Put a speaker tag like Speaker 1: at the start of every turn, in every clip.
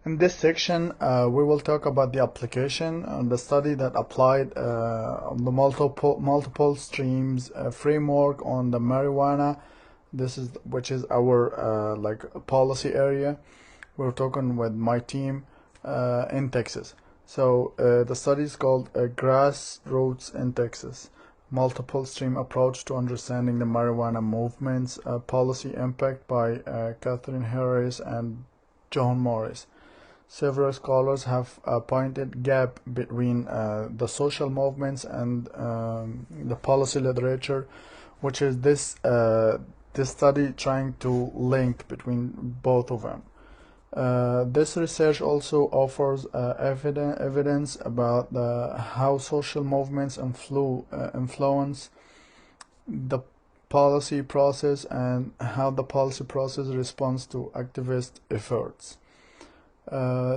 Speaker 1: In this section, we will talk about the application and the study that applied on the multiple streams framework on the marijuana. This is which is our like policy area. We're talking with my team in Texas. So the study is called Grassroots in Texas: Multiple Stream Approach to Understanding the Marijuana Movement's Policy Impact by Catherine Harris and John Morris. Several scholars have pointed gap between the social movements and the policy literature, which is this study trying to link between both of them. This research also offers evidence about how social movements influence the policy process and how the policy process responds to activist efforts.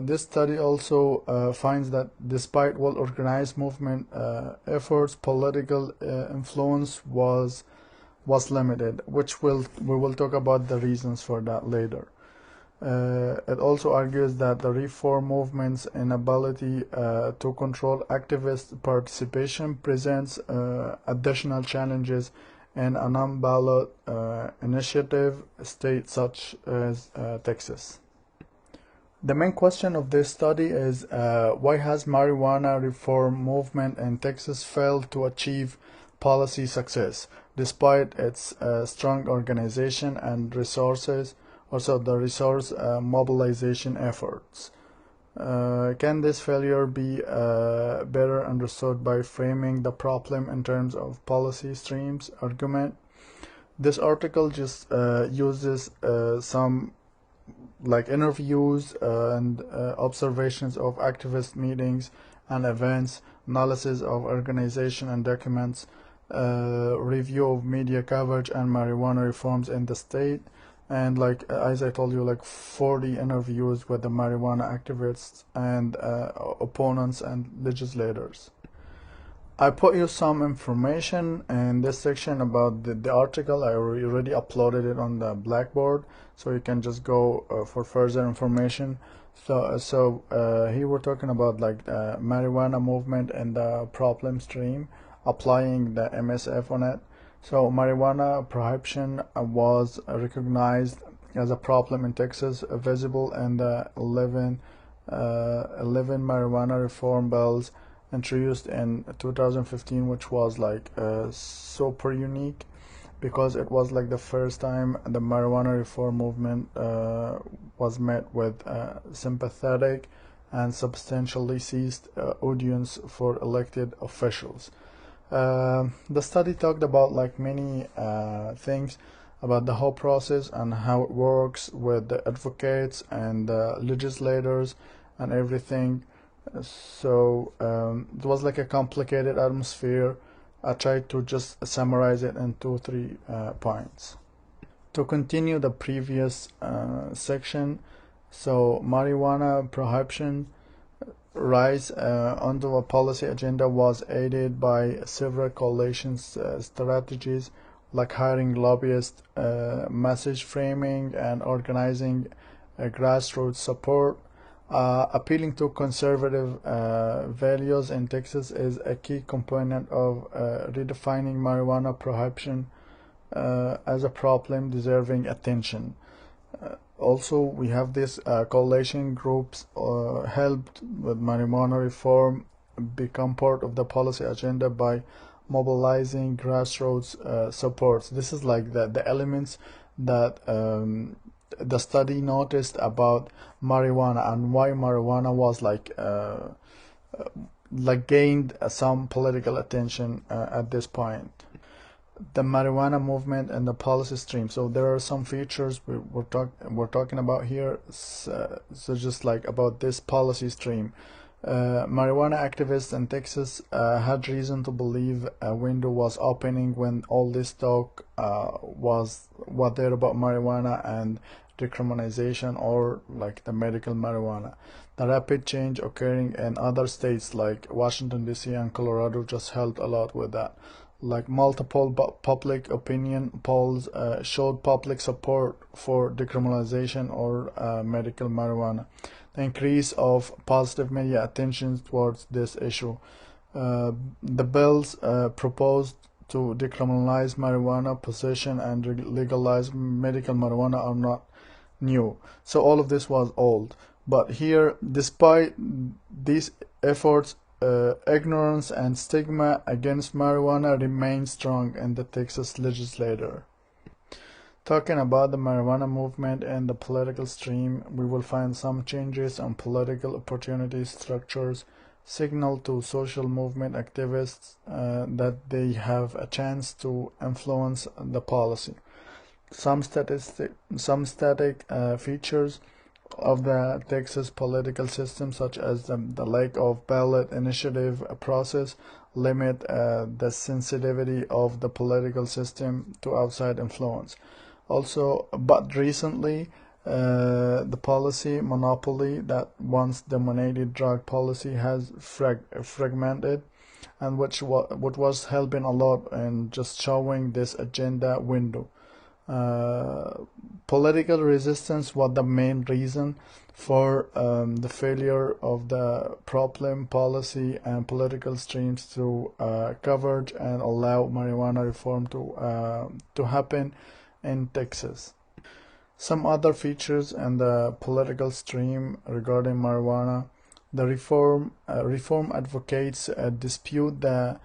Speaker 1: This study also finds that despite well-organized movement efforts, political influence was limited, which we will talk about the reasons for that later. It also argues that the reform movement's inability to control activist participation presents additional challenges in a non-ballot initiative state such as Texas. The main question of this study is why has marijuana reform movement in Texas failed to achieve policy success despite its strong organization and resources, also the resource mobilization efforts. Can this failure be better understood by framing the problem in terms of policy streams argument? This article just uses some like interviews and observations of activist meetings and events, analysis of organization and documents, review of media coverage and marijuana reforms in the state, and like as I told you, like 40 interviews with the marijuana activists and opponents and legislators. I put you some information in this section about the article. I already uploaded it on the Blackboard, so you can just go for further information. So here we're talking about like the marijuana movement and the problem stream, applying the MSF on it. So marijuana prohibition was recognized as a problem in Texas, visible in the 11 marijuana reform bills introduced in 2015, which was like super unique because it was like the first time the marijuana reform movement was met with sympathetic and substantially seized audience for elected officials. The study talked about like many things about the whole process and how it works with the advocates and the legislators and everything. So it was like a complicated atmosphere. I tried to just summarize it in 2-3 points. To continue the previous section, so marijuana prohibition rise onto a policy agenda was aided by several coalition strategies like hiring lobbyists, message framing, and organizing grassroots support. Appealing to conservative values in Texas is a key component of redefining marijuana prohibition as a problem deserving attention. Also, we have these coalition groups helped with marijuana reform become part of the policy agenda by mobilizing grassroots supports. This is like the elements that the study noticed about marijuana and why marijuana was like gained some political attention at this point. The marijuana movement and the policy stream. So there are some features we're talking about here. So just like about this policy stream. Marijuana activists in Texas had reason to believe a window was opening when all this talk was there about marijuana and decriminalization or like the medical marijuana. The rapid change occurring in other states like Washington DC and Colorado just helped a lot with that. like multiple public opinion polls showed public support for decriminalization or medical marijuana. The increase of positive media attention towards this issue. The bills proposed to decriminalize marijuana possession and legalize medical marijuana are not new. So all of this was old. But here, despite these efforts, ignorance and stigma against marijuana remain strong in the Texas legislature. Talking about the marijuana movement and the political stream, we will find some changes in political opportunity structures signal to social movement activists that they have a chance to influence the policy. Some static features of the Texas political system, such as the lack of ballot initiative process, limit the sensitivity of the political system to outside influence. Also, but recently, the policy monopoly that once dominated drug policy has fragmented, and what was helping a lot in just showing this agenda window. Political resistance was the main reason for the failure of the problem policy and political streams to coverage and allow marijuana reform to happen in Texas. Some other features in the political stream regarding marijuana: the reform advocates dispute the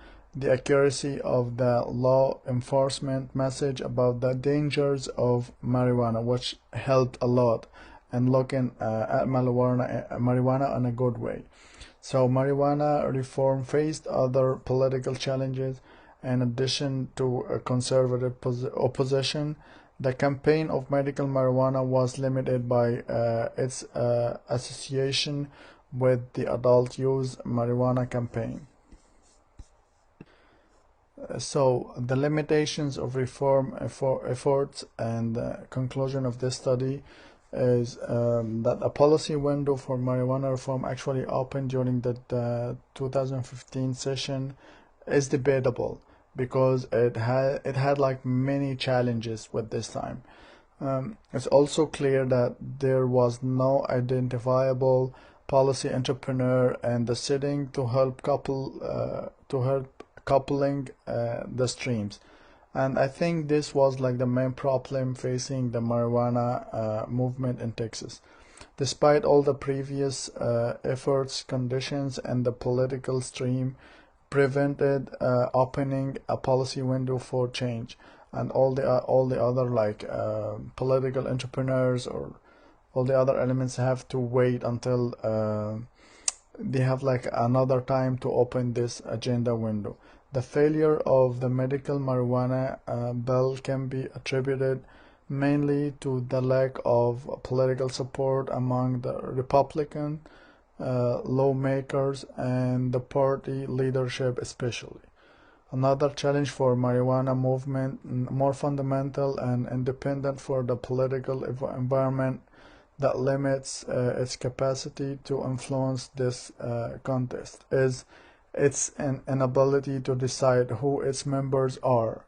Speaker 1: accuracy of the law enforcement message about the dangers of marijuana, which helped a lot in looking at marijuana in a good way. So marijuana reform faced other political challenges. In addition to a conservative opposition, the campaign of medical marijuana was limited by its association with the adult use marijuana campaign. So the limitations of reform efforts and conclusion of this study is that a policy window for marijuana reform actually opened during the 2015 session is debatable, because it had like many challenges with this time. It's also clear that there was no identifiable policy entrepreneur in the setting to help coupling the streams, and I think this was like the main problem facing the marijuana movement in Texas. Despite all the previous efforts, conditions and the political stream prevented opening a policy window for change, and all the other like political entrepreneurs or all the other elements have to wait until they have like another time to open this agenda window. The failure of the medical marijuana bill can be attributed mainly to the lack of political support among the Republican lawmakers and the party leadership especially. Another challenge for marijuana movement, more fundamental and independent for the political environment that limits its capacity to influence this contest, is its inability to decide who its members are.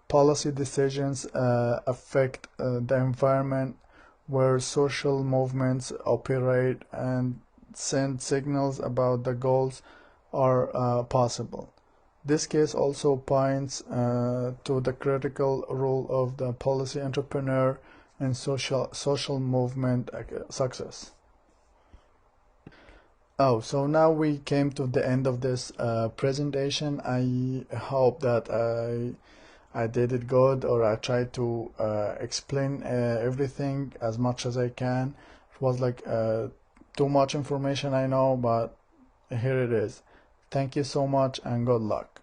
Speaker 1: Policy decisions affect the environment where social movements operate and send signals about the goals are possible. This case also points to the critical role of the policy entrepreneur in social movement success. Oh, so now we came to the end of this presentation. I hope that I did it good, or I tried to explain everything as much as I can. It was like too much information, I know, but here it is. Thank you so much and good luck.